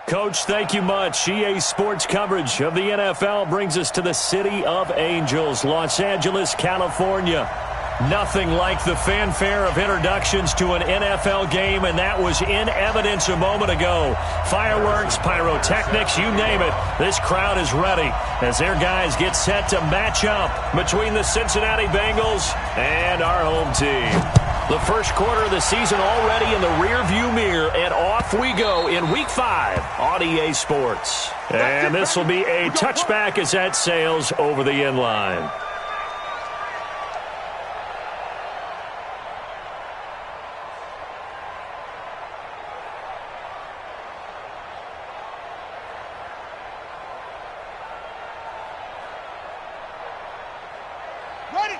Coach, thank you much. EA Sports coverage of the NFL brings us to the City of Angels, Los Angeles, California. Nothing like the fanfare of introductions to an NFL game, and that was in evidence a moment ago. Fireworks, pyrotechnics, you name it. This crowd is ready as their guys get set to match up between the Cincinnati Bengals and our home team. The first quarter of the season already in the rearview mirror, and off we go in Week 5 on EA Sports. And this will be a touchback as that sails over the end line.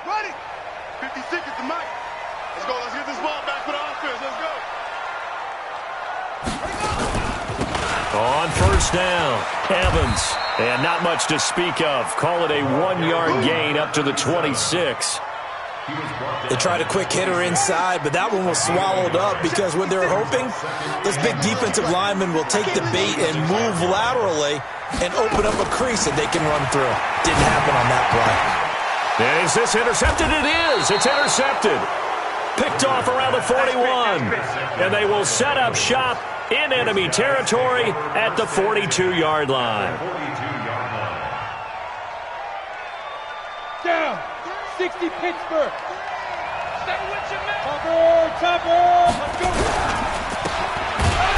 Ready. 50 seconds to Mike. Let's go. Let's get this ball back for the offense. Let's go. On first down, Evans. And not much to speak of. Call it a 1-yard gain up to the 26. They tried a quick hitter inside, but that one was swallowed up because what they're hoping, those big defensive linemen will take the bait and move laterally and open up a crease that they can run through. Didn't happen on that play. Is this intercepted? It is. It's intercepted. Picked off around the 41. And they will set up shop in enemy territory at the 42-yard line. Down. 60 Pittsburgh. Stay with your man. Topper. Let's go.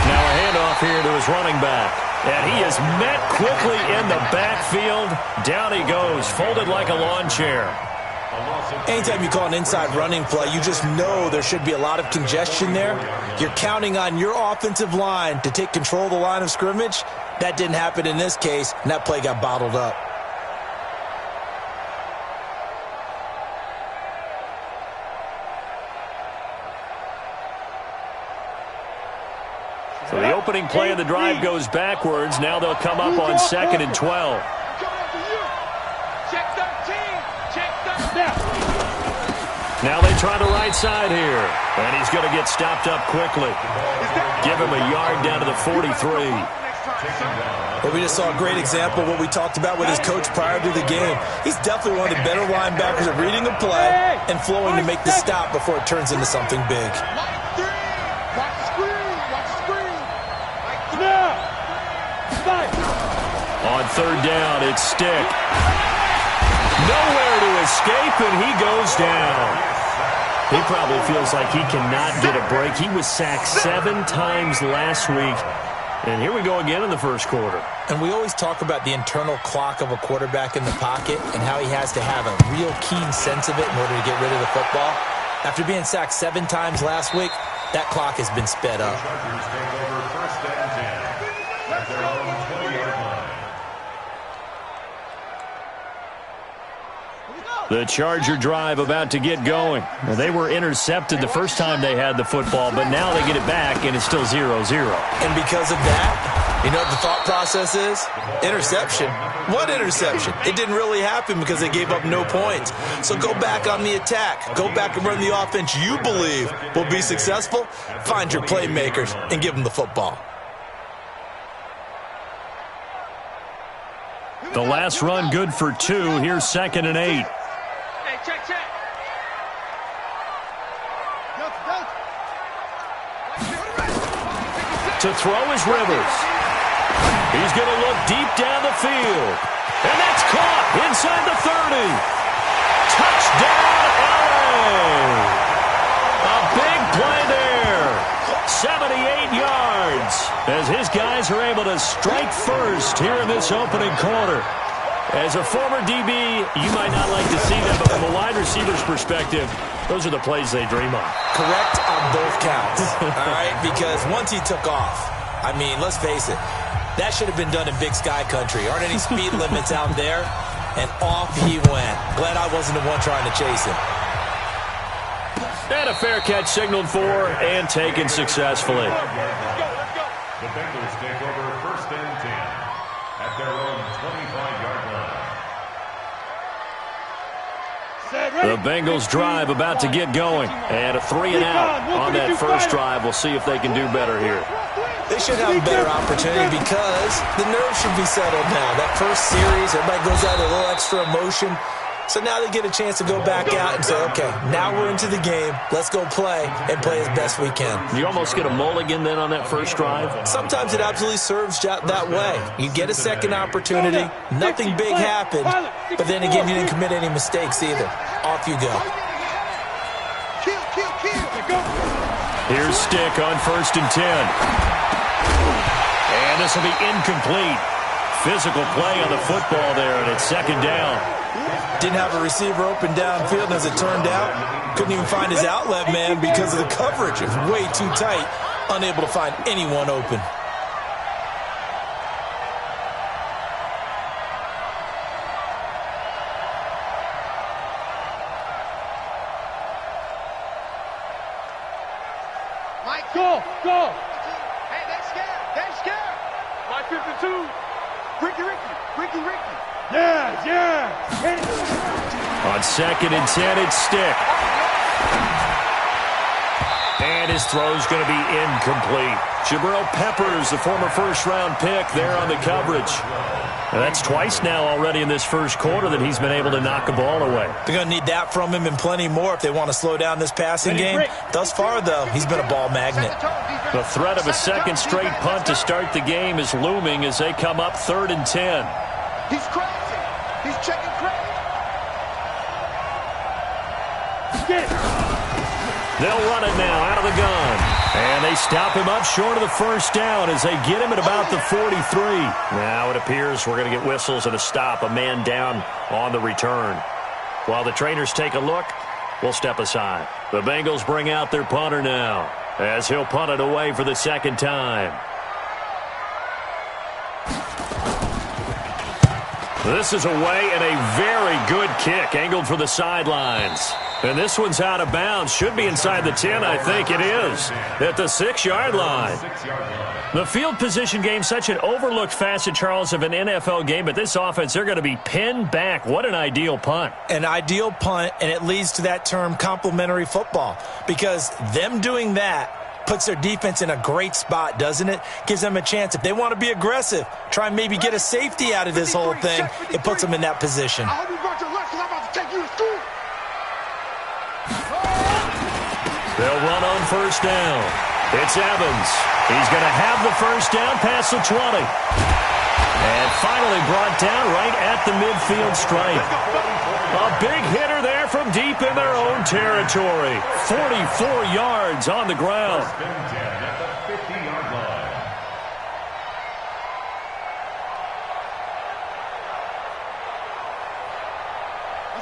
Now a handoff here to his running back. And he is met quickly in the backfield. Down he goes, folded like a lawn chair. Anytime you call an inside running play, you just know there should be a lot of congestion there. You're counting on your offensive line to take control of the line of scrimmage. That didn't happen in this case, and that play got bottled up. So the opening play of the drive goes backwards. Now they'll come up on 2nd and 12. Now they try the right side here. And he's going to get stopped up quickly. Give him a yard down to the 43. Well, we just saw a great example of what we talked about with his coach prior to the game. He's definitely one of the better linebackers at reading a play and flowing to make the stop before it turns into something big. On third down, it's Stick. Nowhere to escape, and he goes down. He probably feels like he cannot get a break. He was sacked 7 times last week. And here we go again in the first quarter. And we always talk about the internal clock of a quarterback in the pocket and how he has to have a real keen sense of it in order to get rid of the football. After being sacked 7 times last week, that clock has been sped up. The Charger drive about to get going. Well, they were intercepted the first time they had the football, but now they get it back, and it's still 0-0. And because of that, you know what the thought process is? Interception. What interception? It didn't really happen because they gave up no points. So go back on the attack. Go back and run the offense you believe will be successful. Find your playmakers and give them the football. The last run good for 2. Here's 2nd and 8. Check. To throw is Rivers. He's going to look deep down the field. And that's caught inside the 30. Touchdown, LA. A big play there. 78 yards. As his guys are able to strike first here in this opening quarter. As a former DB, you might not like to see that, but from a wide receiver's perspective, those are the plays they dream of. Correct on both counts, all right? Because once he took off, I mean, let's face it, that should have been done in Big Sky Country. Aren't any speed limits out there? And off he went. Glad I wasn't the one trying to chase him. And a fair catch signaled for and taken successfully. The Bengals take over 1st and 10 at their own 25-yard line. The Bengals drive about to get going. And a 3 and out on that first drive. We'll see if they can do better here. They should have a better opportunity because the nerves should be settled now. That first series, everybody goes out with a little extra emotion. So now they get a chance to go back out and say, okay, now we're into the game. Let's go play and play as best we can. You almost get a mulligan then on that first drive? Sometimes it absolutely serves that way. You get a second opportunity. Nothing big happened. But then again, you didn't commit any mistakes either. Off you go. Here's Stick on 1st and 10. And this will be incomplete. Physical play on the football there, and it's 2nd down. Didn't have a receiver open downfield, and as it turned out, couldn't even find his outlet man because of the coverage. It was way too tight, unable to find anyone open. Mike, go! Hey, they scared. My 52. Ricky. Yeah. On 2nd and 10, it's Stick. And his throw's going to be incomplete. Jabril Peppers, the former first-round pick, there on the coverage. And that's twice now already in this first quarter that he's been able to knock a ball away. They're going to need that from him and plenty more if they want to slow down this passing game. Thus far, though, he's been a ball magnet. The threat of a second straight punt to start the game is looming as they come up 3rd and 10. He's crazy. He's checking crazy. They'll run it now out of the gun. And they stop him up short of the first down as they get him at about the 43. Now it appears we're going to get whistles and a stop, a man down on the return. While the trainers take a look, we'll step aside. The Bengals bring out their punter now as he'll punt it away for the 2nd time. This is away and a very good kick angled for the sidelines. And this one's out of bounds. Should be inside the 10, I think it is, at the 6-yard line. The field position game, such an overlooked facet, Charles, of an NFL game, but this offense, they're going to be pinned back. What an ideal punt. An ideal punt, and it leads to that term complementary football, because them doing that puts their defense in a great spot, doesn't it? Gives them a chance. If they want to be aggressive, try and maybe get a safety out of this whole thing, it puts them in that position. I hope you brought your lunch because I'm about to take you to school. They'll run on 1st down. It's Evans. He's going to have the first down past the 20. And finally brought down right at the midfield stripe. A big hitter there from deep in their own territory. 44 yards on the ground.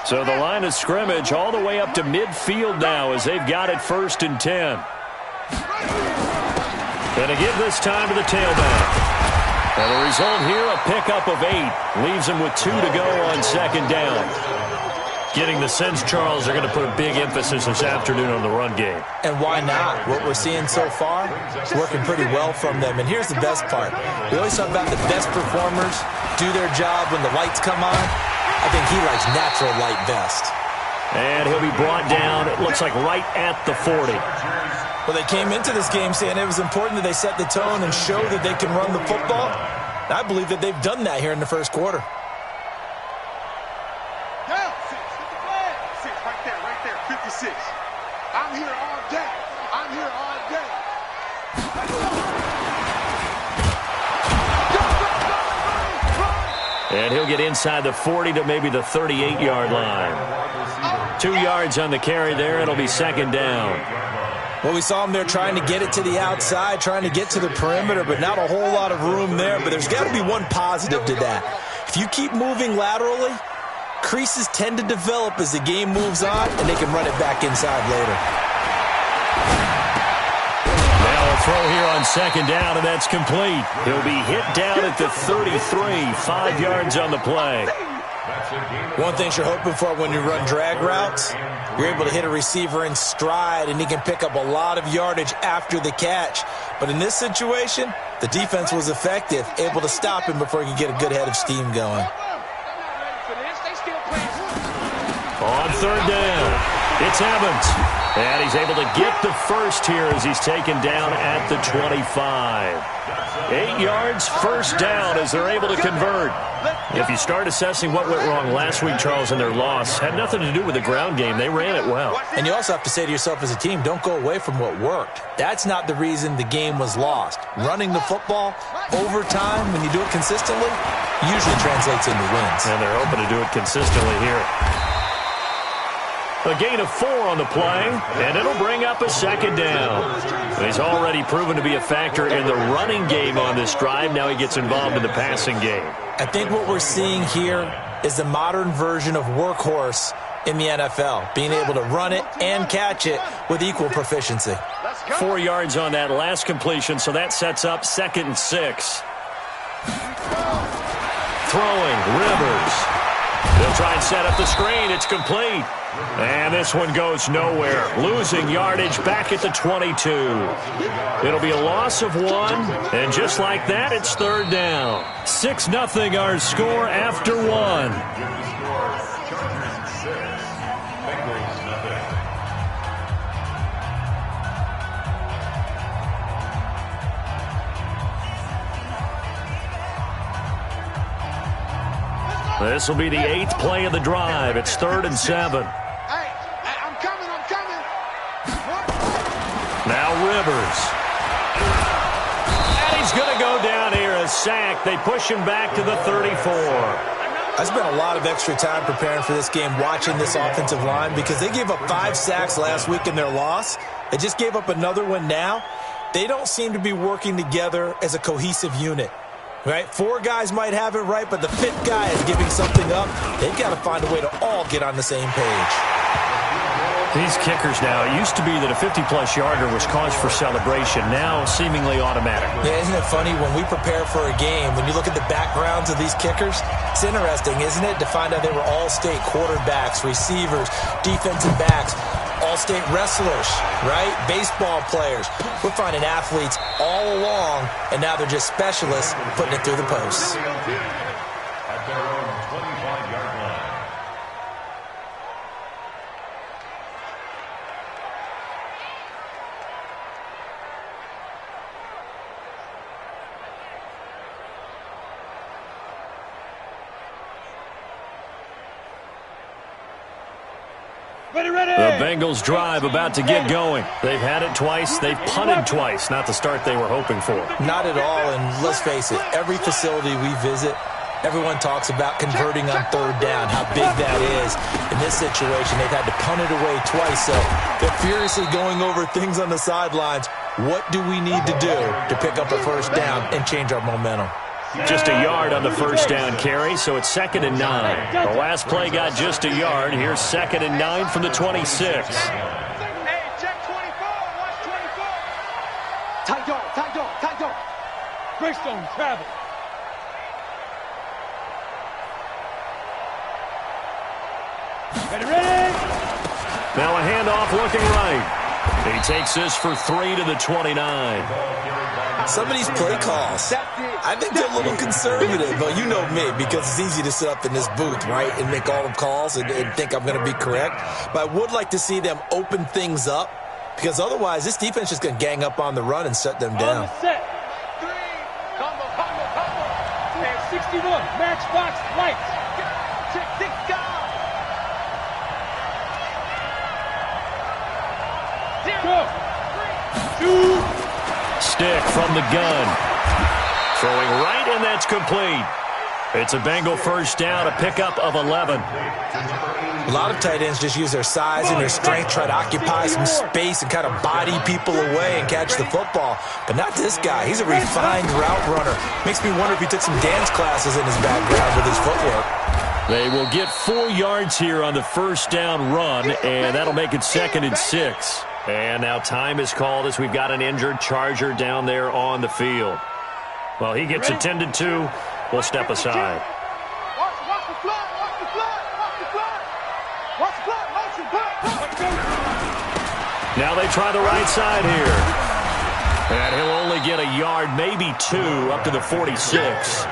So the line of scrimmage all the way up to midfield now as they've got it 1st and 10. And to give this time to the tailback. And the result here, a pickup of 8. Leaves him with 2 to go on 2nd down. Getting the sense, Charles, they're going to put a big emphasis this afternoon on the run game. And why not? What we're seeing so far is working pretty well from them. And here's the best part. We always talk about the best performers do their job when the lights come on. I think he likes natural light best. And he'll be brought down, it looks like, right at the 40. Well, they came into this game saying it was important that they set the tone and show that they can run the football. And I believe that they've done that here in the first quarter. Yeah, 6 right there, 56. I'm here all day. And he'll get inside the 40 to maybe the 38-yard line. 2 yards on the carry there. It'll be 2nd down. Well, we saw him there trying to get it to the outside, trying to get to the perimeter, but not a whole lot of room there. But there's got to be one positive to that. If you keep moving laterally, creases tend to develop as the game moves on, and they can run it back inside later. Now a throw here on 2nd down, and that's complete. He'll be hit down at the 33, 5 yards on the play. One thing you're hoping for when you run drag routes, you're able to hit a receiver in stride, and he can pick up a lot of yardage after the catch. But in this situation, the defense was effective, able to stop him before he could get a good head of steam going. On 3rd down, It's Evans. And he's able to get the first here as he's taken down at the 25. 8 yards, first down as they're able to convert. If you start assessing what went wrong last week, Charles, in their loss, had nothing to do with the ground game. They ran it well. And you also have to say to yourself as a team, don't go away from what worked. That's not the reason the game was lost. Running the football over time, when you do it consistently, usually translates into wins. And they're hoping to do it consistently here. A gain of 4 on the play, and it'll bring up a second down. He's already proven to be a factor in the running game on this drive. Now he gets involved in the passing game. I think what we're seeing here is the modern version of workhorse in the NFL, being able to run it and catch it with equal proficiency. 4 yards on that last completion, so that sets up 2nd and 6. Throwing, Rivers. They'll try and set up the screen. It's complete. And this one goes nowhere. Losing yardage back at the 22. It'll be a loss of 1. And just like that, it's 3rd down. 6-0 our score after 1. This will be the 8th play of the drive. It's 3rd and 7. Hey, I'm coming. Now Rivers. And he's going to go down here, a sack. They push him back to the 34. I spent a lot of extra time preparing for this game, watching this offensive line, because they gave up 5 sacks last week in their loss. They just gave up another one now. They don't seem to be working together as a cohesive unit. Right? 4 guys might have it right, but the 5th guy is giving something up. They've got to find a way to all get on the same page. These kickers now, it used to be that a 50-plus yarder was cause for celebration. Now seemingly automatic. Yeah, isn't it funny when we prepare for a game, when you look at the backgrounds of these kickers, it's interesting, isn't it, to find out they were all-state quarterbacks, receivers, defensive backs, all-state wrestlers, right? Baseball players. We're finding athletes all along, and now they're just specialists putting it through the posts. At their own 25-yard line. The Bengals drive about to get going. They've had it twice. They've punted twice. Not the start they were hoping for. Not at all, and let's face it, every facility we visit, everyone talks about converting on 3rd down, how big that is. In this situation, they've had to punt it away twice, so they're furiously going over things on the sidelines. What do we need to do to pick up a 1st down and change our momentum? Just a yard on the 1st down carry, so it's 2nd and 9. The last play got just a yard. Here's 2nd and 9 from the 26. Hey, check 24. Watch 24. Tight dog. Greystone, travel. Ready. Now a handoff looking right. He takes this for 3 to the 29. Some of these play calls, I think they're a little conservative, but you know me, because it's easy to sit up in this booth, right, and make all the calls and think I'm going to be correct. But I would like to see them open things up, because otherwise this defense is going to gang up on the run and shut them down. On the set. 3. Combo. And 61. Matchbox lights. Check 6 guys. 0. 2. Stick from the gun. Throwing right, and that's complete. It's a Bengal 1st down, a pickup of 11. A lot of tight ends just use their size and their strength, try to occupy some space and kind of body people away and catch the football. But not this guy. He's a refined route runner. Makes me wonder if he took some dance classes in his background with his footwork. They will get 4 yards here on the 1st down run, and that'll make it 2nd and 6. And now time is called as we've got an injured Charger down there on the field. Well, he gets attended to. We'll step aside. Watch the flood. Now they try the right side here. And he'll only get a yard, maybe 2, up to the 46.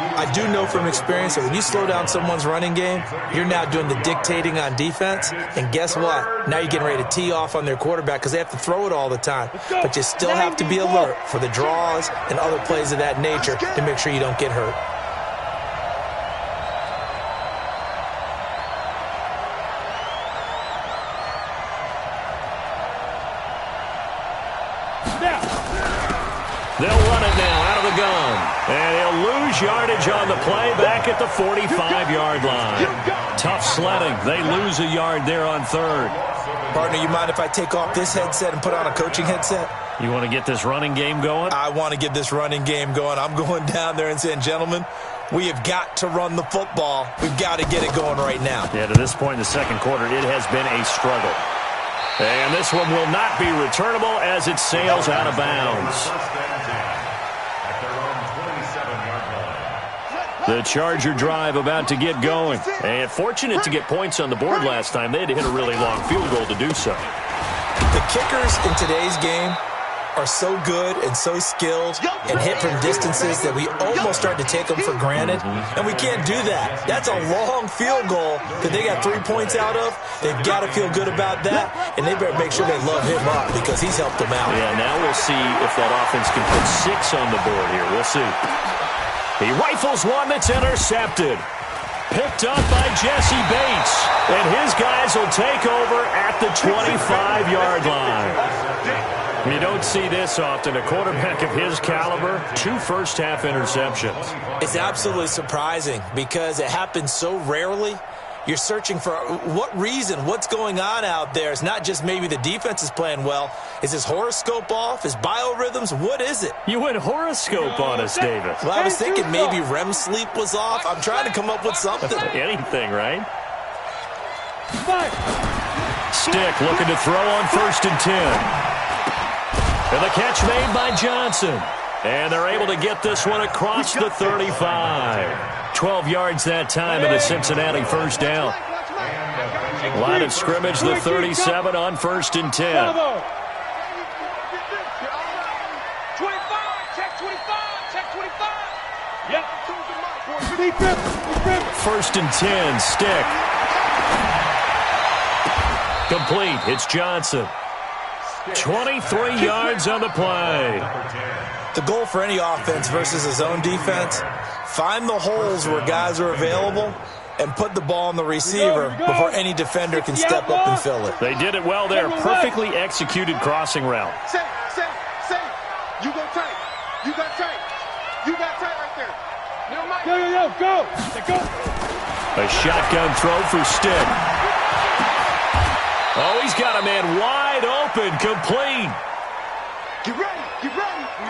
I do know from experience that when you slow down someone's running game, you're now doing the dictating on defense. And guess what? Now you're getting ready to tee off on their quarterback because they have to throw it all the time. But you still have to be alert for the draws and other plays of that nature to make sure you don't get hurt. They'll run it now out of the gun. And he'll lose yardage on the play back at the 45-yard line. Tough sledding. They lose a yard there on third. Partner, you mind if I take off this headset and put on a coaching headset? You want to get this running game going? I want to get this running game going. I'm going down there and saying, gentlemen, we have got to run the football. We've got to get it going right now. Yeah, to this point in the second quarter, it has been a struggle. And this one will not be returnable as it sails out of bounds. The Charger drive about to get going. And fortunate to get points on the board last time. They had to hit a really long field goal to do so. The kickers in today's game are so good and so skilled and hit from distances that we almost start to take them for granted. And we can't do that. That's a long field goal that they got 3 points out of. They've got to feel good about that, and they better make sure they love him up because he's helped them out. Yeah, now we'll see if that offense can put 6 on the board here. We'll see. He rifles one that's intercepted. Picked up by Jesse Bates. And his guys will take over at the 25-yard line. You don't see this often. A quarterback of his caliber, 2 first-half interceptions. It's absolutely surprising because it happens so rarely. You're searching for what reason, what's going on out there. It's not just maybe the defense is playing well. Is his horoscope off? His biorhythms? What is it? You went horoscope on us, David. Well, I was thinking maybe REM sleep was off. I'm trying to come up with something. Anything, right? Stick looking to throw on 1st and 10. And the catch made by Johnson. And they're able to get this one across the 35. 12 yards that time in the Cincinnati first down. Line of scrimmage, the 37 on 1st and 10. 25, check 25, check 25. Yep. 1st and 10, Stick. Complete, it's Johnson. 23 yards on the play. The goal for any offense versus his own defense, find the holes where guys are available and put the ball on the receiver before any defender can step up and fill it. They did it well there. Perfectly executed crossing route. Say. You go tight. You got tight. You got tight right there. Go. A shotgun throw for Stick. Oh, he's got a man wide open, complete. Get ready.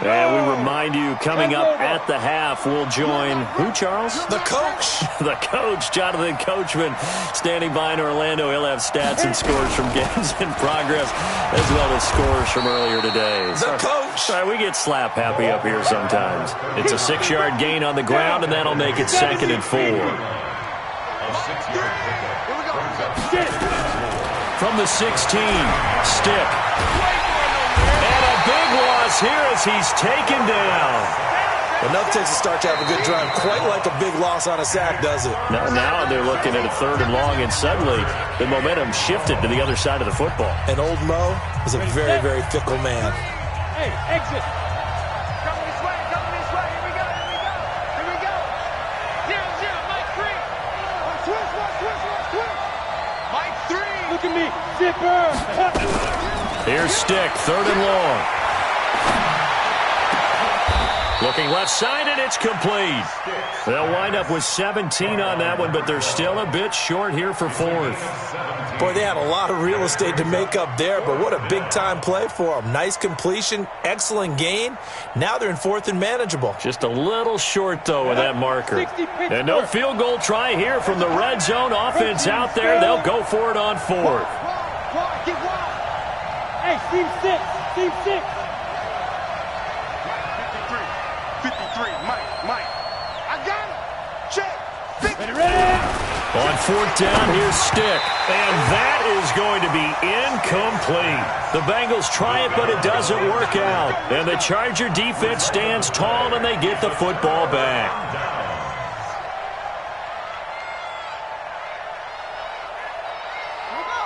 And we remind you, coming up at the half, we'll join who, Charles? The coach. The coach, Jonathan Coachman, standing by in Orlando. He'll have stats and scores from games in progress, as well as scores from earlier today. The coach. Sorry, we get slap happy up here sometimes. It's a 6-yard gain on the ground, and that'll make it 2nd and 4. From the 16, Stick. And a big loss here as he's taken down. Enough takes a start to have a good drive. Quite like a big loss on a sack, does it? Now they're looking at a 3rd and long, and suddenly the momentum shifted to the other side of the football. And old Mo is a very, very fickle man. Hey, exit. Come this way. Here we go. Zero, Mike 3. Switch. Mike 3. Look at me. Zipper. Here's Stick, 3rd and long. Looking left side, and it's complete. They'll wind up with 17 on that one, but they're still a bit short here for 4th. Boy, they had a lot of real estate to make up there, but what a big-time play for them. Nice completion, excellent gain. Now they're in 4th and manageable. Just a little short, though, with that marker. And no field goal try here from the red zone. Offense out there. They'll go for it on 4th. Get wide. Hey, team 6. 53, Mike. I got it. Check. Ready? On 4th down, here's Stick. And that is going to be incomplete. The Bengals try it, but it doesn't work out. And the Charger defense stands tall, and they get the football back.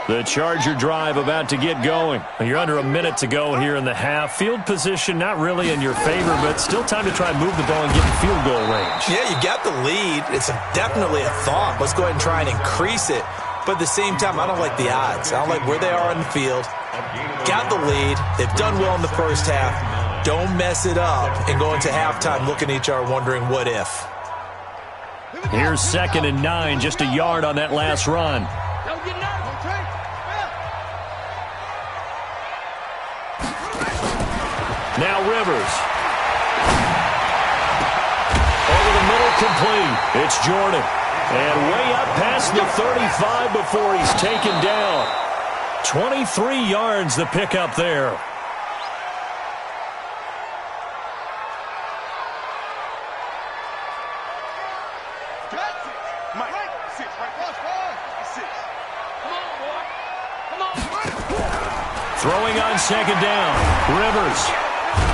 The Charger drive about to get going. You're under a minute to go here in the half. Field position not really in your favor, but still time to try and move the ball and get in field goal range. Yeah, you got the lead. It's definitely a thought. Let's go ahead and try and increase it. But at the same time, I don't like the odds. I don't like where they are on the field. Got the lead. They've done well in the first half. Don't mess it up and go into halftime looking at each other wondering what if. Here's 2nd and 9, just a yard on that last run. Now Rivers. Over the middle, complete. It's Jordan. And way up past the 35 before he's taken down. 23 yards the pickup there. Throwing on 2nd down. Rivers.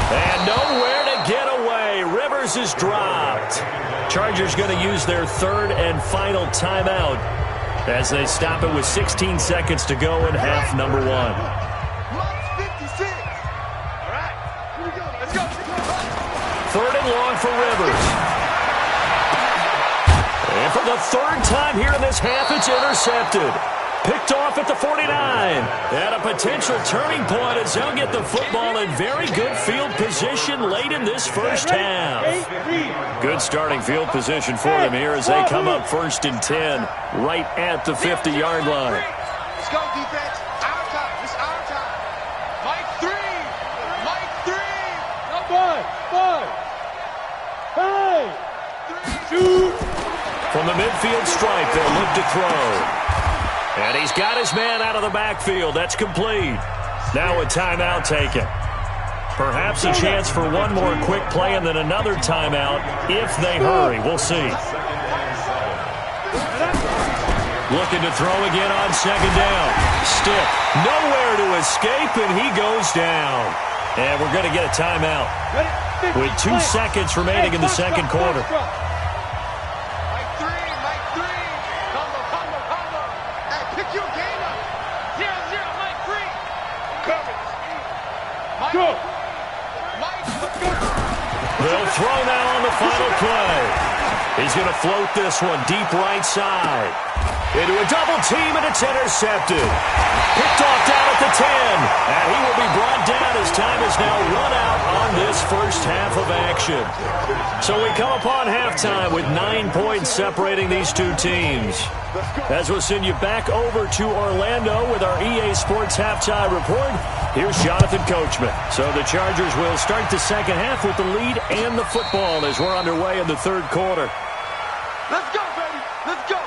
And nowhere to get away. Rivers is dropped. Chargers going to use their 3rd and final timeout as they stop it with 16 seconds to go in half number 1. 3rd and long for Rivers. And for the 3rd time here in this half, it's intercepted. Picked off at the 49. At a potential turning point as they'll get the football in very good field position late in this first half. Good starting field position for them here as they come up 1st and 10 right at the 50-yard line. Let's go, defense. Our time. It's our time. Mike 3. Mike 3. 5. Shoot. From the midfield stripe, they'll look to throw. And he's got his man out of the backfield. That's complete. Now a timeout taken. Perhaps a chance for one more quick play and then another timeout if they hurry. We'll see. Looking to throw again on 2nd down. Stick. Nowhere to escape, and he goes down. And we're going to get a timeout with 2 seconds remaining in the second quarter. They'll throw now on the final play. He's going to float this one deep right side. Into a double team, and it's intercepted. Picked off down at the 10. And he will be brought down as time is now run out on this first half of action. So we come upon halftime with 9 points separating these two teams. As we'll send you back over to Orlando with our EA Sports Halftime Report, here's Jonathan Coachman. So the Chargers will start the second half with the lead and the football as we're underway in the 3rd quarter. Let's go, baby. Let's go.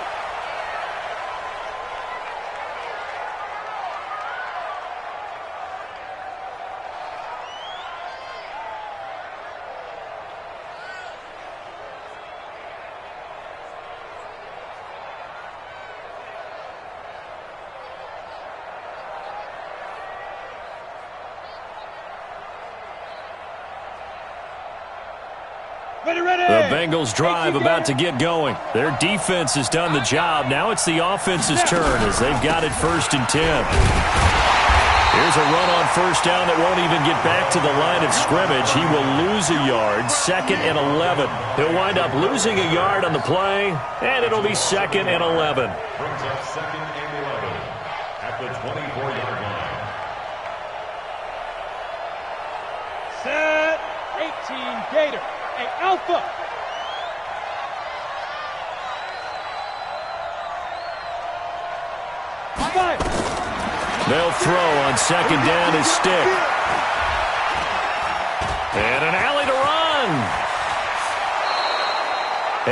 The Bengals drive about to get going. Their defense has done the job. Now it's the offense's turn as they've got it 1st and 10. Here's a run on 1st down that won't even get back to the line of scrimmage. He will lose a yard, 2nd and 11. He'll wind up losing a yard on the play, and it'll be 2nd and 11. Brings up 2nd and 11 at the 24-yard line. Set. 18 Gator. Hey, Alpha. Five. They'll throw on 2nd down his stick. And an alley to run.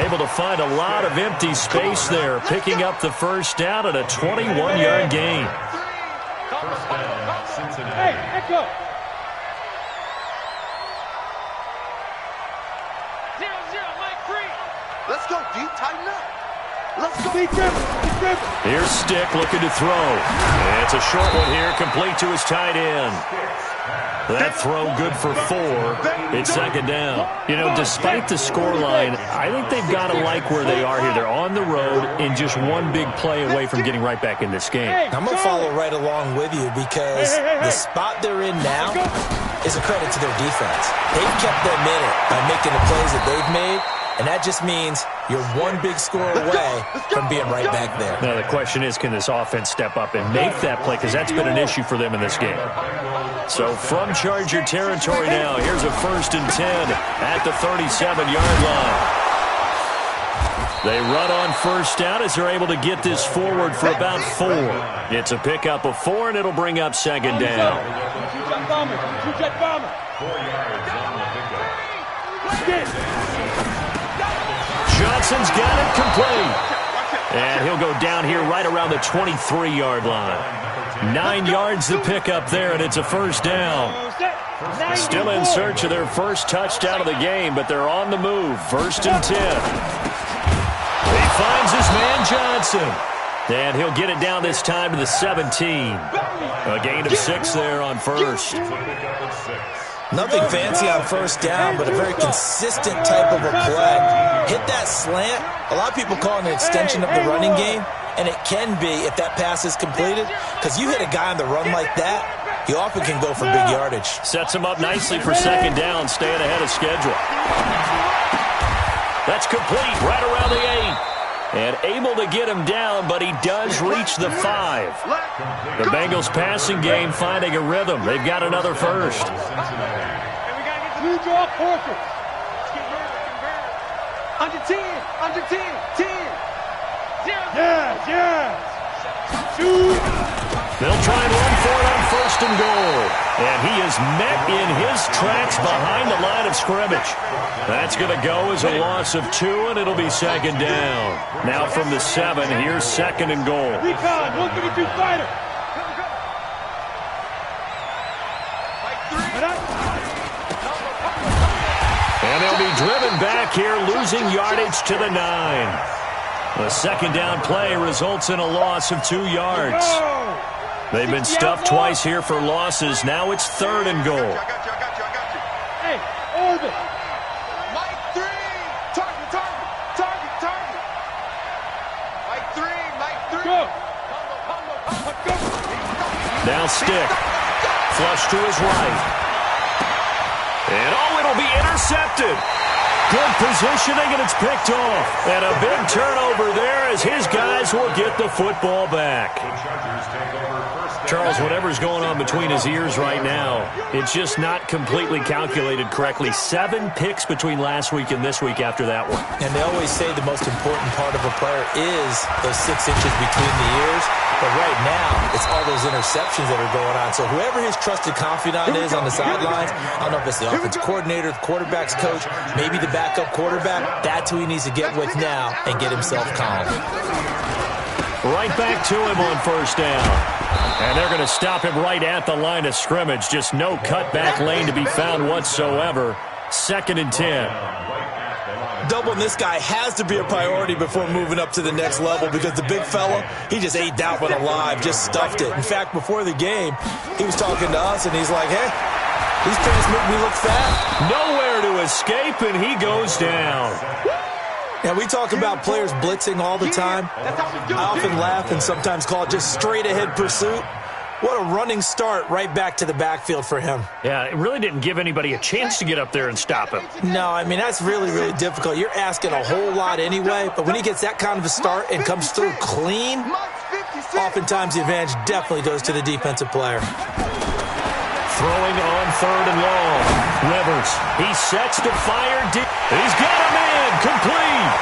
Able to find a lot of empty space there, picking up the 1st down at a 21-yard gain. 1st down, Cincinnati. Hey, Echo. 0-0, Mike 3. Let's go, deep. Tighten up. Let's go. Be driven. Here's Stick looking to throw. And it's a short one here, complete to his tight end. That throw good for 4. It's second down. You know, despite the scoreline, I think they've got to like where they are here. They're on the road and just one big play away from getting right back in this game. I'm going to follow right along with you because the spot they're in now is a credit to their defense. They've kept them in it by making the plays that they've made, and that just means you're one big score away from being right back there. Now, the question is, can this offense step up and make that play? Because that's been an issue for them in this game. So from Charger territory now, here's a 1st and 10 at the 37-yard line. They run on first down as they're able to get this forward for about 4. It's a pickup of 4, and it'll bring up second down. 4 yards on the pickup. Johnson's got it complete. And he'll go down here right around the 23-yard line. 9 yards to pick up there, and it's a first down. Still in search of their first touchdown of the game, but they're on the move. 1st and 10. He finds his man Johnson. And he'll get it down this time to the 17. A gain of 6 there on first. Nothing fancy on first down, but a very consistent type of a play. Hit that slant. A lot of people call it an extension of the running game, and it can be if that pass is completed, because you hit a guy on the run like that, you often can go for big yardage. Sets him up nicely for second down, staying ahead of schedule. That's complete right around the 8. And able to get him down, but he does reach the 5. The Bengals passing game finding a rhythm. They've got another first. And we got to get 2 draw forfeits. Under 10, under 10, 10. Yes. Shoot. They'll try and run for it on 1st and goal. And he is met in his tracks behind the line of scrimmage. That's going to go as a loss of 2, and it'll be second down. Now from the 7, here's 2nd and goal. Recon, 132 fighter. And they'll be driven back here, losing yardage to the 9. The second down play results in a loss of 2 yards. They've been stuffed twice here for losses. Now it's 3rd and goal. I got you. Hey, orbit. Mike 3. Target. Mike 3. Go. Now stick. Flush to his right. And it'll be intercepted. Good positioning, and it's picked off. And a big turnover there as his guys will get the football back. Charles, whatever's going on between his ears right now, it's just not completely calculated correctly. 7 picks between last week and this week after that one. And they always say the most important part of a player is those 6 inches between the ears. But right now, it's all those interceptions that are going on. So whoever his trusted confidant is on the sidelines, I don't know if it's the offensive coordinator, the quarterback's coach, maybe the backup quarterback, that's who he needs to get with now and get himself calm. Right back to him on first down. And they're going to stop him right at the line of scrimmage. Just no cutback lane to be found whatsoever. 2nd and 10. Doubling this guy has to be a priority before moving up to the next level because the big fella, he just ate that one alive, just stuffed it. In fact, before the game, he was talking to us, and he's like, hey, these pants make me look fat. Nowhere to escape, and he goes down. Now, we talk about players blitzing all the time. I often laugh and sometimes call it just straight-ahead pursuit. What a running start right back to the backfield for him. Yeah, it really didn't give anybody a chance to get up there and stop him. No, I mean, that's really, really difficult. You're asking a whole lot anyway, but when he gets that kind of a start and comes through clean, oftentimes the advantage definitely goes to the defensive player. Throwing on 3rd and long. Rivers, he sets to fire deep. He's got him in, complete.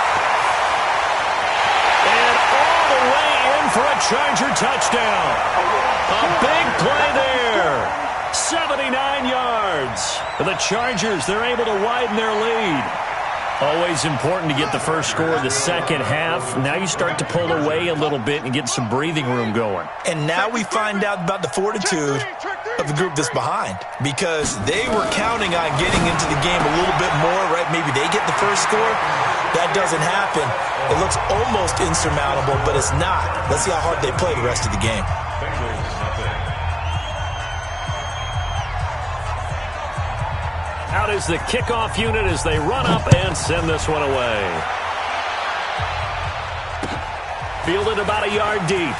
And all the way in for a Charger touchdown. A big play there. 79 yards. For the Chargers, they're able to widen their lead. Always important to get the first score of the second half. Now you start to pull away a little bit and get some breathing room going. And now we find out about the fortitude of the group that's behind, because they were counting on getting into the game a little bit more, right? Maybe they get the first score. That doesn't happen. It looks almost insurmountable, but it's not. Let's see how hard they play the rest of the game. Out is the kickoff unit as they run up and send this one away. Fielded about a yard deep.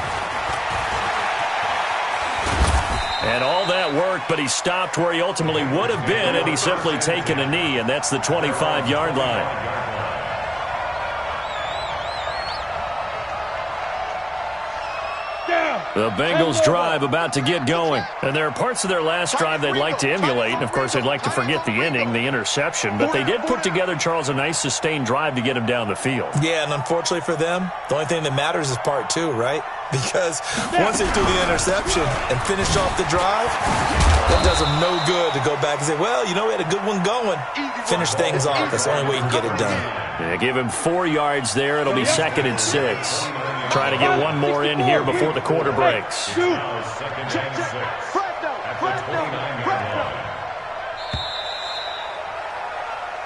And all that work, but he stopped where he ultimately would have been had he simply taken a knee, and that's the 25-yard line. The Bengals drive about to get going. And there are parts of their last drive they'd like to emulate. And, of course, they'd like to forget the ending, the interception. But they did put together, Charles, a nice sustained drive to get him down the field. Yeah, and unfortunately for them, the only thing that matters is part two, right? Because once they threw the interception and finished off the drive, that does them no good to go back and say, well, you know, we had a good one going. Finish things off. That's the only way you can get it done. Yeah, give him 4 yards there. It'll be 2nd and 6. Try to get one more in here before the quarter breaks. Second and 6 at the 29-yard line.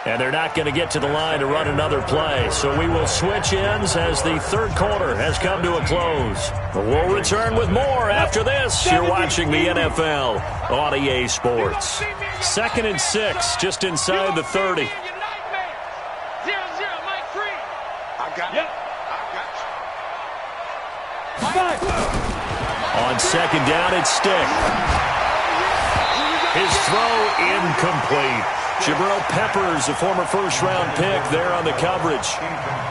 And they're not going to get to the line to run another play. So we will switch ends as the third quarter has come to a close. We'll return with more after this. You're watching the NFL on EA Sports. 2nd and 6, just inside the 30. I got it. On 2nd down, it's Stick. His throw incomplete. Jabril Peppers, a former first-round pick, there on the coverage.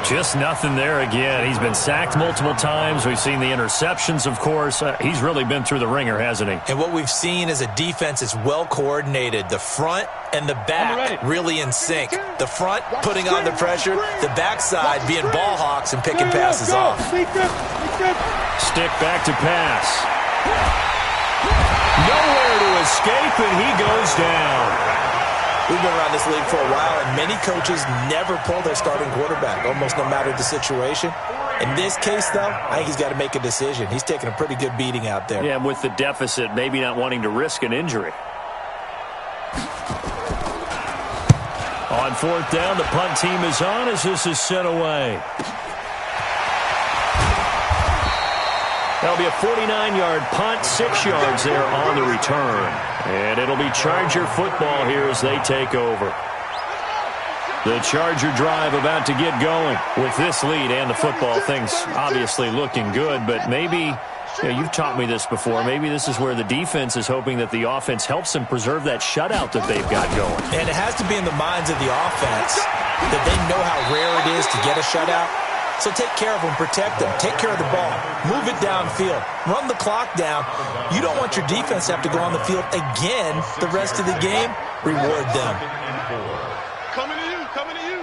Just nothing there again. He's been sacked multiple times. We've seen the interceptions, of course. He's really been through the ringer, hasn't he? And what we've seen is a defense that's well-coordinated. The front and the back really in sync. The front putting on the pressure, the backside being ball hawks and picking passes off. Stick back to pass. Nowhere to escape, and he goes down. We've been around this league for a while, and many coaches never pull their starting quarterback, almost no matter the situation. In this case, though, I think he's got to make a decision. He's taking a pretty good beating out there. Yeah, with the deficit, maybe not wanting to risk an injury. On 4th down, the punt team is on as this is sent away. That'll be a 49-yard punt, 6 yards there on the return. And it'll be Charger football here as they take over. The Charger drive about to get going. With this lead and the football, things obviously looking good, but maybe, you've taught me this before, maybe this is where the defense is hoping that the offense helps them preserve that shutout that they've got going. And it has to be in the minds of the offense that they know how rare it is to get a shutout. So take care of them, protect them, take care of the ball, move it downfield, run the clock down. You don't want your defense to have to go on the field again the rest of the game. Reward them. Coming to you, coming to you.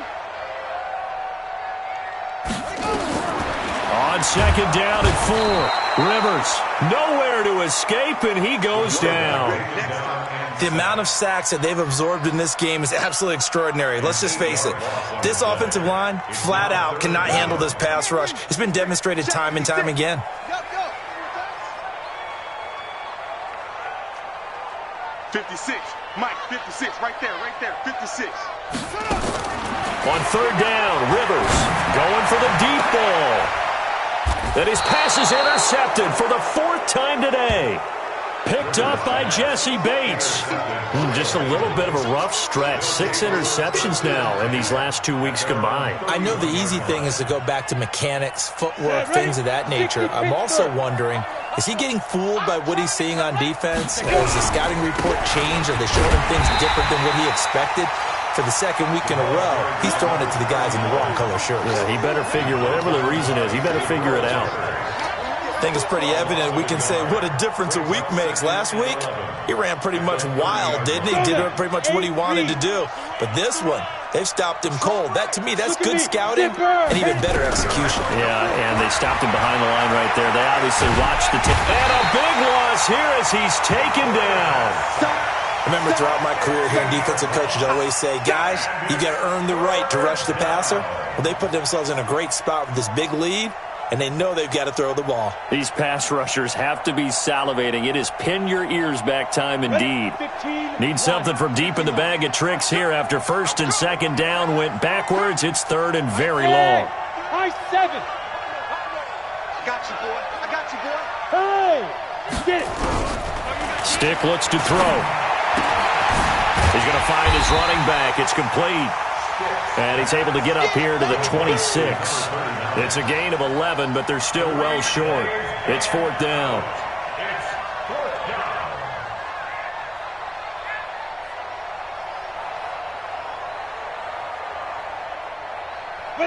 On 2nd down at 4, Rivers nowhere to escape, and he goes down. The amount of sacks that they've absorbed in this game is absolutely extraordinary. Let's just face it. This offensive line, flat out, cannot handle this pass rush. It's been demonstrated time and time again. Go. 56. Mike, 56. Right there, 56. On 3rd down, Rivers going for the deep ball. And his pass is intercepted for the 4th time today. Picked up by Jesse Bates. Just a little bit of a rough stretch. 6 interceptions now in these last 2 weeks combined. I know the easy thing is to go back to mechanics, footwork, things of that nature. I'm also wondering, is he getting fooled by what he's seeing on defense? Has the scouting report changed? Are they showing him things different than what he expected? For the 2nd week in a row, he's throwing it to the guys in the wrong color shirts. Yeah, he better figure, whatever the reason is, he better figure it out. I think it's pretty evident. We can say what a difference a week makes. Last week, he ran pretty much wild, didn't he? Did pretty much what he wanted to do. But this one, they've stopped him cold. That, to me, that's good scouting and even better execution. Yeah, and they stopped him behind the line right there. They obviously watched the tape. And a big loss here as he's taken down. Remember, throughout my career here in defensive coaches, I always say, guys, you got to earn the right to rush the passer. Well, they put themselves in a great spot with this big lead, and they know they've got to throw the ball. These pass rushers have to be salivating. It is pin your ears back time indeed. Need something from deep in the bag of tricks here after 1st and 2nd down. Went backwards. It's 3rd and very long. High 7. I got you, boy. I got you, boy. Hey, get it. Stick looks to throw. He's going to find his running back. It's complete. And he's able to get up here to the 26. It's a gain of 11, but they're still well short. It's 4th down.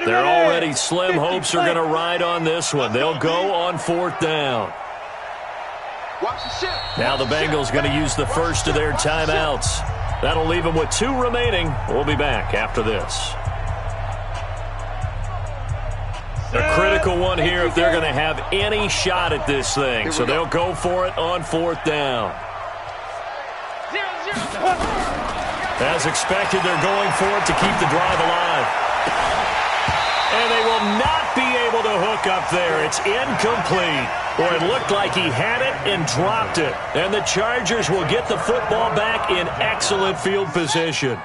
They're already slim hopes are going to ride on this one. They'll go on 4th down. Now the Bengals going to use the first of their timeouts. That'll leave them with 2 remaining. We'll be back after this. A critical one here if they're going to have any shot at this thing. So they'll go for it on 4th down. As expected, they're going for it to keep the drive alive. And they will not be able to hook up there. It's incomplete. Boy, it looked like he had it and dropped it. And the Chargers will get the football back in excellent field position.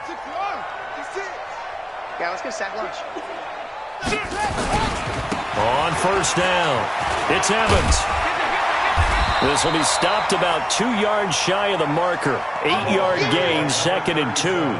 Yeah, let's get sack lunch. On 1st down, it's Evans. This will be stopped about 2 yards shy of the marker. 8-yard gain, 2nd and 2.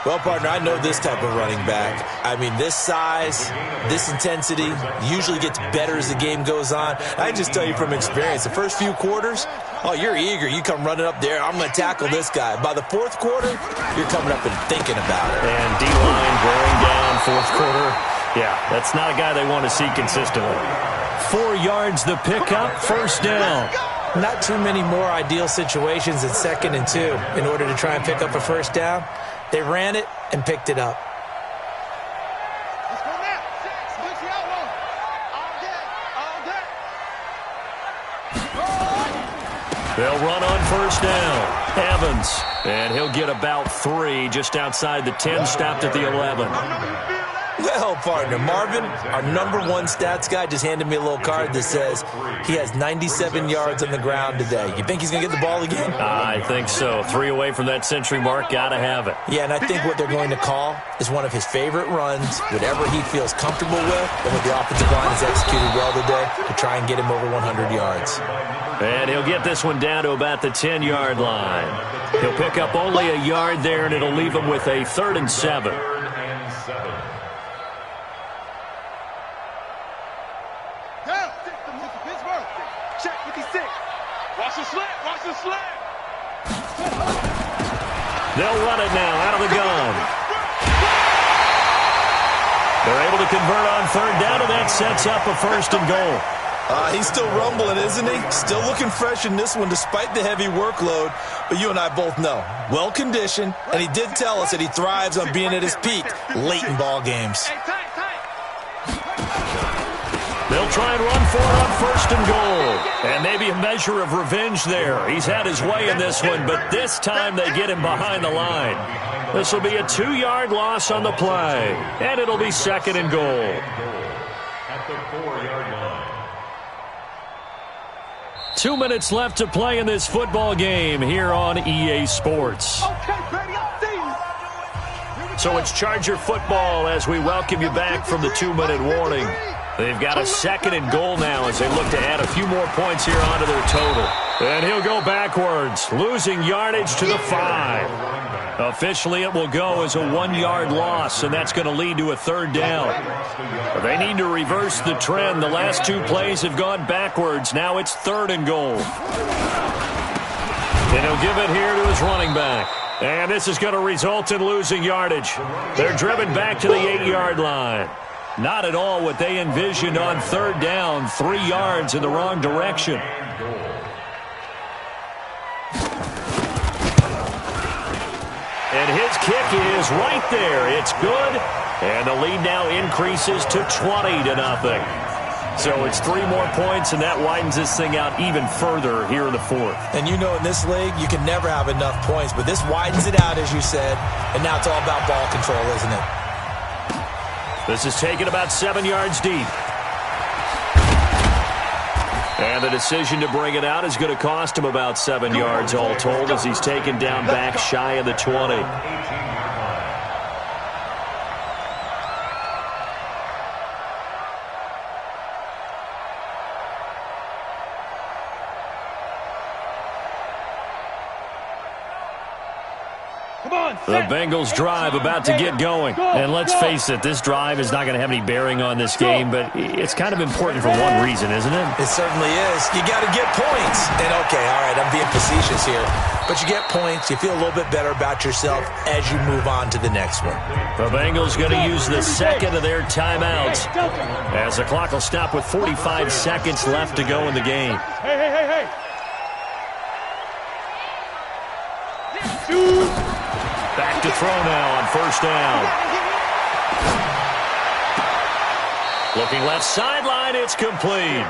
Well, partner, I know this type of running back. I mean, this size, this intensity usually gets better as the game goes on. I just tell you from experience, the first few quarters, oh, you're eager. You come running up there, I'm going to tackle this guy. By the 4th quarter, you're coming up and thinking about it. And D-line wearing down 4th quarter. Yeah, that's not a guy they want to see consistently. 4 yards the pickup, 1st down. Not too many more ideal situations at 2nd and 2 in order to try and pick up a 1st down. They ran it and picked it up. Let's go now. Switch the outlaw. All day. They'll run on 1st down. Evans. And he'll get about 3 just outside the 10, stopped at the 11. Well, partner, Marvin, our #1 stats guy, just handed me a little card that says he has 97 yards on the ground today. You think he's going to get the ball again? I think so. 3 away from that century mark. Got to have it. Yeah, and I think what they're going to call is one of his favorite runs, whatever he feels comfortable with, and what the offensive line has executed well today to try and get him over 100 yards. And he'll get this one down to about the 10-yard line. He'll pick up only a yard there, and it'll leave him with a 3rd and 7. Check 56. Watch the slant. Watch the slant. They'll run it now out of the gun. They're able to convert on 3rd down, and that sets up a 1st and goal. He's still rumbling, isn't he? Still looking fresh in this one despite the heavy workload. But you and I both know, well-conditioned, and he did tell us that he thrives on being at his peak late in ball games. Hey, tight. They'll try and run for it on 1st and goal. And maybe a measure of revenge there. He's had his way in this one, but this time they get him behind the line. This will be a 2-yard loss on the play. And it'll be 2nd and goal. At the 4-yard line. 2 minutes left to play in this football game here on EA Sports. Okay, Brady, I see you. So it's Charger football as we welcome you back from the 2-minute warning. They've got a 2nd and goal now as they look to add a few more points here onto their total. And he'll go backwards, losing yardage to the 5. Officially, it will go as a 1-yard loss, and that's going to lead to a 3rd down. But they need to reverse the trend. The last 2 plays have gone backwards. Now it's 3rd and goal. And he'll give it here to his running back. And this is going to result in losing yardage. They're driven back to the 8-yard line. Not at all what they envisioned on 3rd down. 3 yards in the wrong direction. And his kick is right there. It's good. And the lead now increases to 20-0. So it's 3 more points, and that widens this thing out even further here in the 4th. And you know in this league, you can never have enough points, but this widens it out, as you said. And now it's all about ball control, isn't it? This is taken about 7 yards deep. And the decision to bring it out is going to cost him about 7 yards all told as he's taken down back shy of the 20. Come on, The Bengals drive about to get going. And let's face it, this drive is not going to have any bearing on this game, but it's kind of important for one reason, isn't it? It certainly is. You got to get points. And, okay, all right, I'm being facetious here. But you get points, you feel a little bit better about yourself as you move on to the next one. The Bengals going to use the second of their timeouts as the clock will stop with 45 seconds left to go in the game. Hey. Back to throw now on first down. Looking left sideline, it's complete.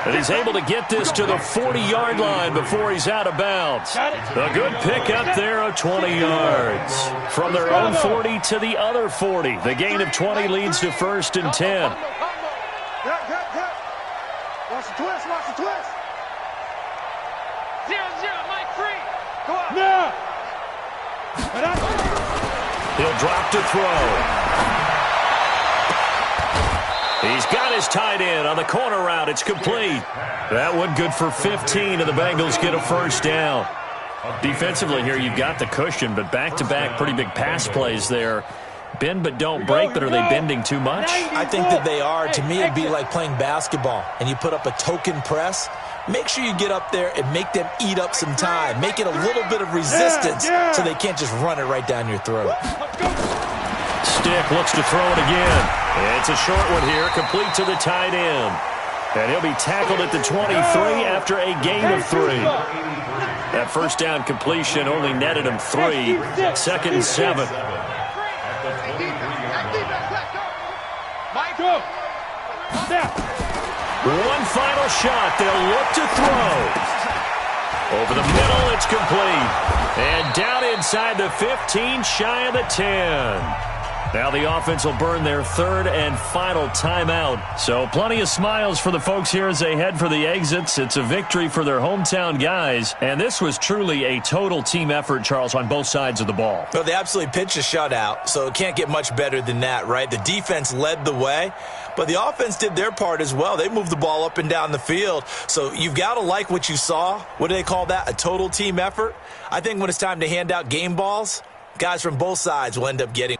And he's able to get this to the 40-yard line before he's out of bounds. A good pickup there of 20 yards. From their own 40 to the other 40. The gain of 20 leads to first and 10. Watch the twist. 0-0, Mike free. Go up. Now. He'll drop to throw. He's got his tight end on the corner route. It's complete. That one good for 15, and the Bengals get a first down. Defensively here, you've got the cushion, but back-to-back pretty big pass plays there. Bend but don't break, but are they bending too much? I think that they are. To me, it'd be like playing basketball, and you put up a token press. Make sure you get up there and make them eat up some time. Make it a little bit of resistance so they can't just run it right down your throat. Stick looks to throw it again. It's a short one here, complete to the tight end. And he'll be tackled at the 23 after a gain of 3. That first down completion only netted him 3. Second and 7. Mike, go. Snap. One final shot. They'll look to throw. Over the middle, it's complete. And down inside the 15, shy of the 10. Now the offense will burn their third and final timeout. So plenty of smiles for the folks here as they head for the exits. It's a victory for their hometown guys. And this was truly a total team effort, Charles, on both sides of the ball. Well, they absolutely pitched a shutout, so it can't get much better than that, right? The defense led the way, but the offense did their part as well. They moved the ball up and down the field. So you've got to like what you saw. What do they call that? A total team effort? I think when it's time to hand out game balls, guys from both sides will end up getting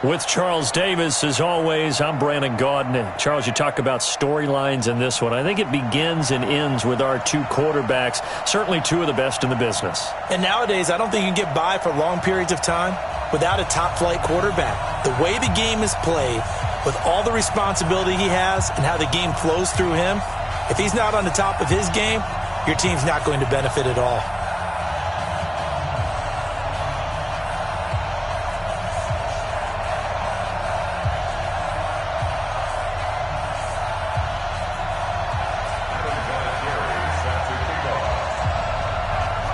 With Charles Davis, as always, I'm Brandon Gaudin. Charles, you talk about storylines in this one. I think it begins and ends with our two quarterbacks, certainly two of the best in the business. And nowadays, I don't think you can get by for long periods of time without a top-flight quarterback. The way the game is played, with all the responsibility he has and how the game flows through him, if he's not on the top of his game, your team's not going to benefit at all.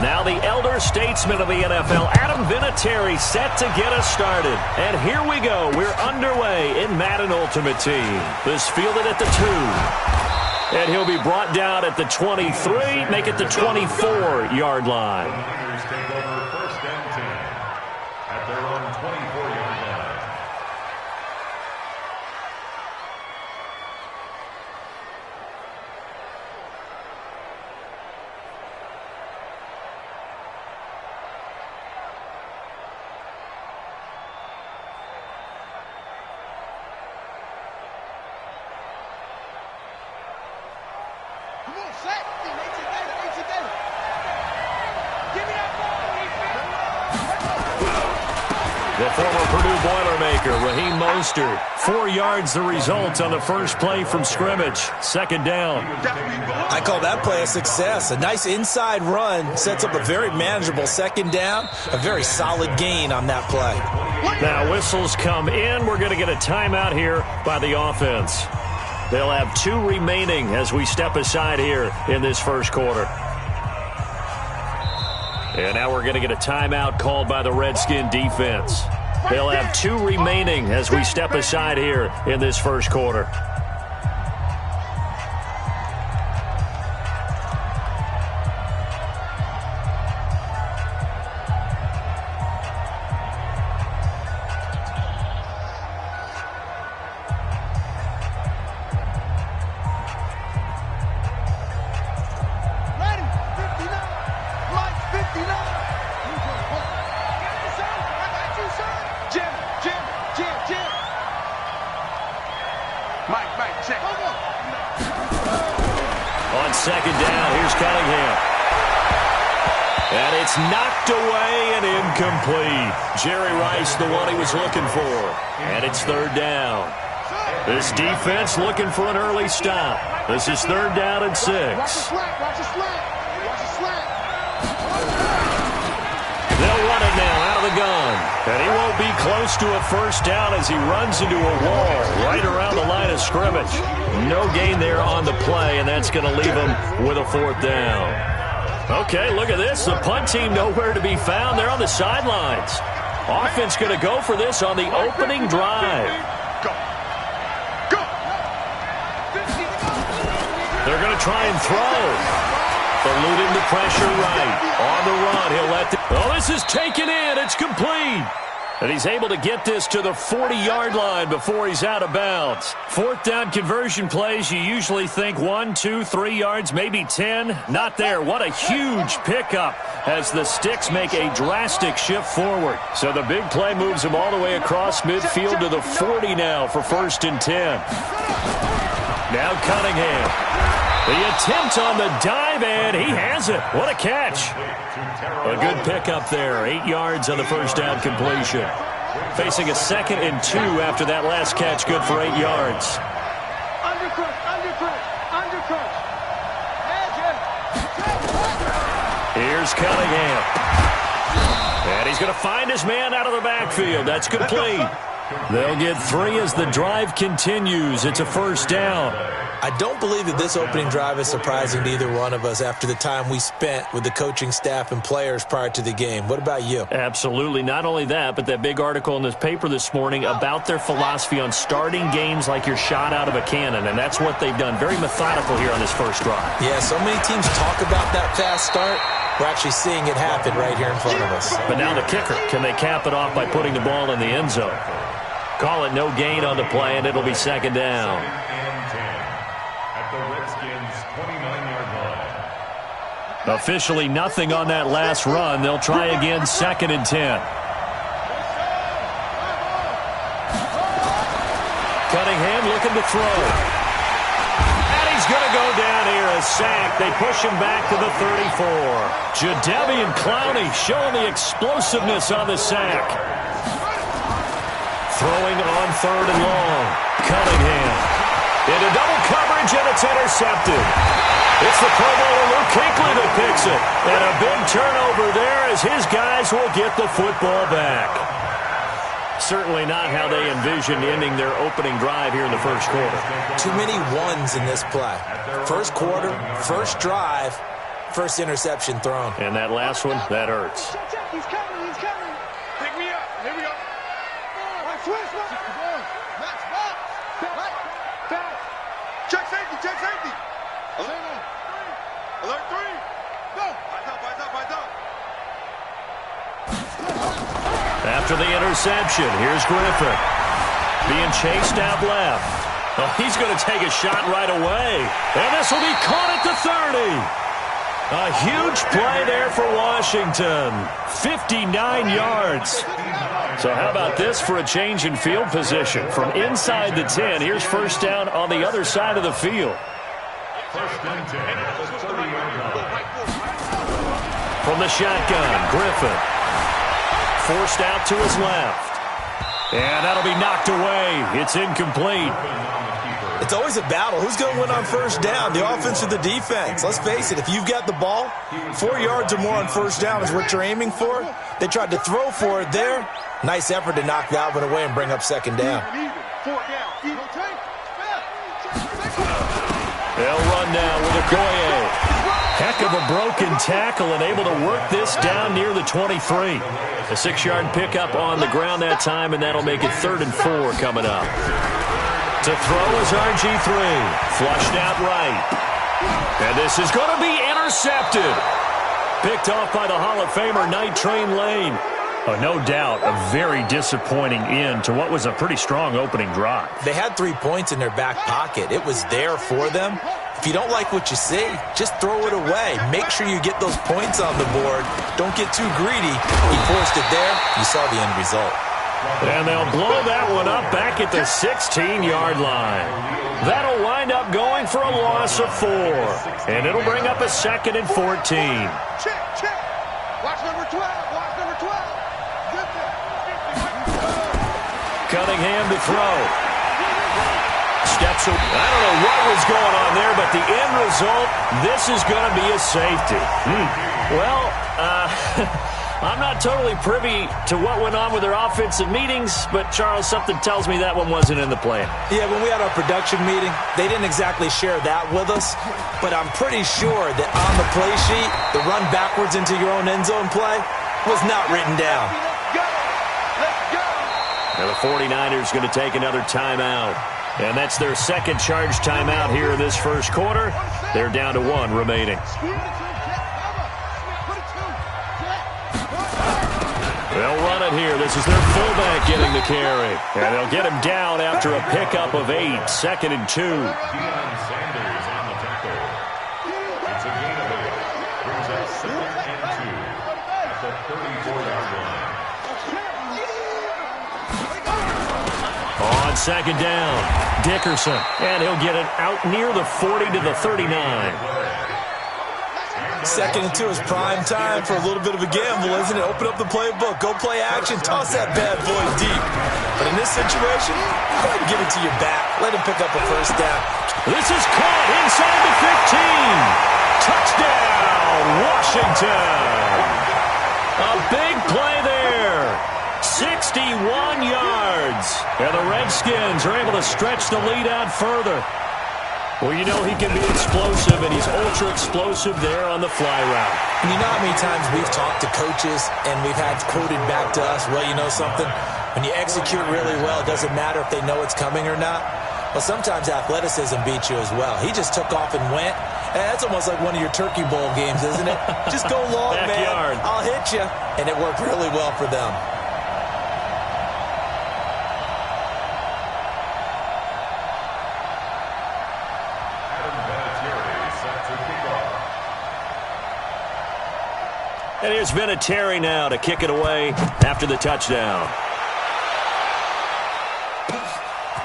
Now the elder statesman of the NFL, Adam Vinatieri, set to get us started. And here we go. We're underway in Madden Ultimate Team. This fielded at the 2. And he'll be brought down at the 23, make it the 24-yard line. Niners take over first and 10 at their own 24-yard line. Come on, sack. AT Gator. Give me that ball, The former Purdue Boilermaker, Raheem Mostert. 4 yards the result on the first play from scrimmage. Second down. I call that play a success. A nice inside run sets up a very manageable second down. A very solid gain on that play. Now whistles come in. We're going to get a timeout here by the offense. They'll have 2 remaining as we step aside here in this first quarter. And now we're going to get a timeout called by the Redskin defense. They'll have 2 remaining as we step aside here in this first quarter. On second down, here's Cunningham. And it's knocked away and incomplete. Jerry Rice, the one he was looking for. And it's third down. This defense looking for an early stop. This is third down and 6. They'll run it now out of the gun. And he won't be close to a first down as he runs into a wall right around the line of scrimmage. No gain there on the play, and that's going to leave him with a fourth down. Okay, look at this. The punt team nowhere to be found. They're on the sidelines. Offense going to go for this on the opening drive. They're going to try and throw. Eluding the pressure right. On the run, he'll let the... Oh, this is taken in. It's complete. And he's able to get this to the 40-yard line before he's out of bounds. Fourth down conversion plays, you usually think 1, 2, 3 yards, maybe 10. Not there. What a huge pickup as the Sticks make a drastic shift forward. So the big play moves him all the way across midfield to the 40 now for first and 10. Now Cunningham. The attempt on the dive, and he has it. What a catch. A good pickup there. 8 yards on the first down completion. Facing a 2nd and 2 after that last catch, good for 8 yards. Here's Cunningham. And he's going to find his man out of the backfield. That's complete. They'll get 3 as the drive continues. It's a first down. I don't believe that this opening drive is surprising to either one of us after the time we spent with the coaching staff and players prior to the game. What about you? Absolutely. Not only that, but that big article in this paper this morning about their philosophy on starting games like you're shot out of a cannon, and that's what they've done. Very methodical here on this first drive. Yeah, so many teams talk about that fast start. We're actually seeing it happen right here in front of us. But now the kicker. Can they cap it off by putting the ball in the end zone? Call it no gain on the play, and it'll be second down. The Redskins' 29-yard line. Officially nothing on that last run. They'll try again, 2nd and 10. looking to throw. And he's going to go down here, a sack. They push him back to the 34. Jadeveon Clowney showing the explosiveness on the sack. Throwing on 3rd and long. Cunningham into double coverage, and it's intercepted. It's the Pro Bowler Luke Kuechly that picks it. And a big turnover there as his guys will get the football back. Certainly not how they envisioned ending their opening drive here in the first quarter. Too many ones in this play. First quarter, first drive, first interception thrown. And that last one, that hurts. He's coming. He's coming. Pick me up. Here we go. Check safety. Check safety. Alert 3. Go. Eyes up. After the interception, here's Griffin. Being chased out left. Oh, he's going to take a shot right away. And this will be caught at the 30. A huge play there for Washington. 59 yards. So how about this for a change in field position? From inside the 10, here's first down on the other side of the field. First and 10 at the 30-yard line. From the shotgun, Griffin. Forced out to his left. And that'll be knocked away. It's incomplete. It's always a battle. Who's going to win on first down, the offense or the defense? Let's face it, if you've got the ball, 4 yards or more on first down is what you're aiming for. They tried to throw for it there. Nice effort to knock that one away and bring up second down. They'll run now with Okoye. Heck of a broken tackle and able to work this down near the 23. A 6-yard pickup on the ground that time, and that'll make it 3rd and 4 coming up. To throw is RG3. Flushed out right. And this is going to be intercepted. Picked off by the Hall of Famer Night Train Lane. No doubt a very disappointing end to what was a pretty strong opening drive. They had 3 points in their back pocket. It was there for them. If you don't like what you see, just throw it away. Make sure you get those points on the board. Don't get too greedy. He forced it there. You saw the end result. And they'll blow that one up back at the 16-yard line. That'll wind up going for a loss of 4. And it'll bring up a 2nd and 14. Check. Watch number 12. Cunningham to throw. Steps up. I don't know what was going on there, but the end result, this is going to be a safety. Well, I'm not totally privy to what went on with their offensive meetings, but, Charles, something tells me that one wasn't in the plan. Yeah, when we had our production meeting, they didn't exactly share that with us, but I'm pretty sure that on the play sheet, the run backwards into your own end zone play was not written down. Now the 49ers going to take another timeout. And that's their second charge timeout here in this first quarter. They're down to 1 remaining. They'll run it here. This is their fullback getting the carry. And they'll get him down after a pickup of 8. 2nd and 2. Deion Sanders on the tackle. It's a gain of 8. Brings up 2nd and 2 at the 34-yard line. On second down, Dickerson. And he'll get it out near the 40 to the 39. 2nd and 2 is prime time for a little bit of a gamble, isn't it? Open up the playbook, go play action, toss that bad boy deep. But in this situation, go ahead and give it to your back. Let him pick up a first down. This is caught inside the 15. Touchdown, Washington. A big play there. 61 yards. And the Redskins are able to stretch the lead out further. Well, you know he can be explosive, and he's ultra-explosive there on the fly route. And you know how many times we've talked to coaches, and we've had quoted back to us, well, you know something? When you execute really well, it doesn't matter if they know it's coming or not. Well, sometimes athleticism beats you as well. He just took off and went. And that's almost like one of your Turkey Bowl games, isn't it? Just go long, Backyard. man. I'll hit you. And it worked really well for them. And here's Vinatieri now to kick it away after the touchdown.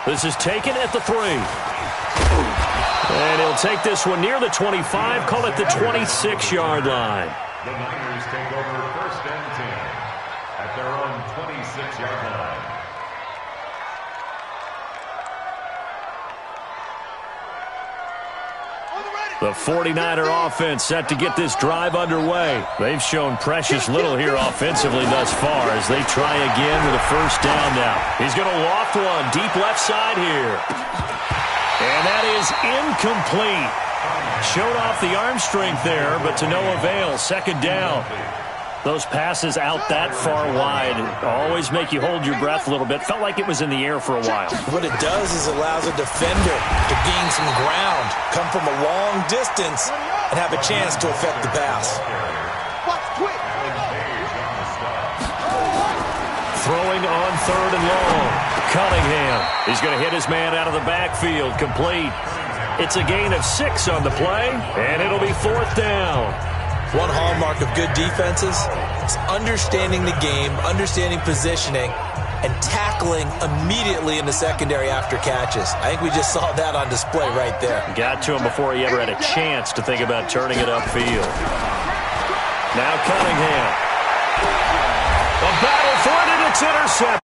This is taken at the 3. And he'll take this one near the 25, call it the 26-yard line. The Niners take over 1st and 10 at their own 26-yard line. The 49er offense set to get this drive underway. They've shown precious little here offensively thus far as they try again with a 1st down now. He's going to loft one deep left side here. And that is incomplete. Showed off the arm strength there, but to no avail. 2nd down. Those passes out that far wide always make you hold your breath a little bit. Felt like it was in the air for a while. What it does is it allows a defender to gain some ground, come from a long distance, and have a chance to affect the pass. Throwing on 3rd and long. Cunningham. He's going to hit his man out of the backfield. Complete. It's a gain of 6 on the play, and it'll be 4th down. One hallmark of good defenses is understanding the game, understanding positioning, and tackling immediately in the secondary after catches. I think we just saw that on display right there. Got to him before he ever had a chance to think about turning it upfield. Now Cunningham. A battle for it, and it's intercepted.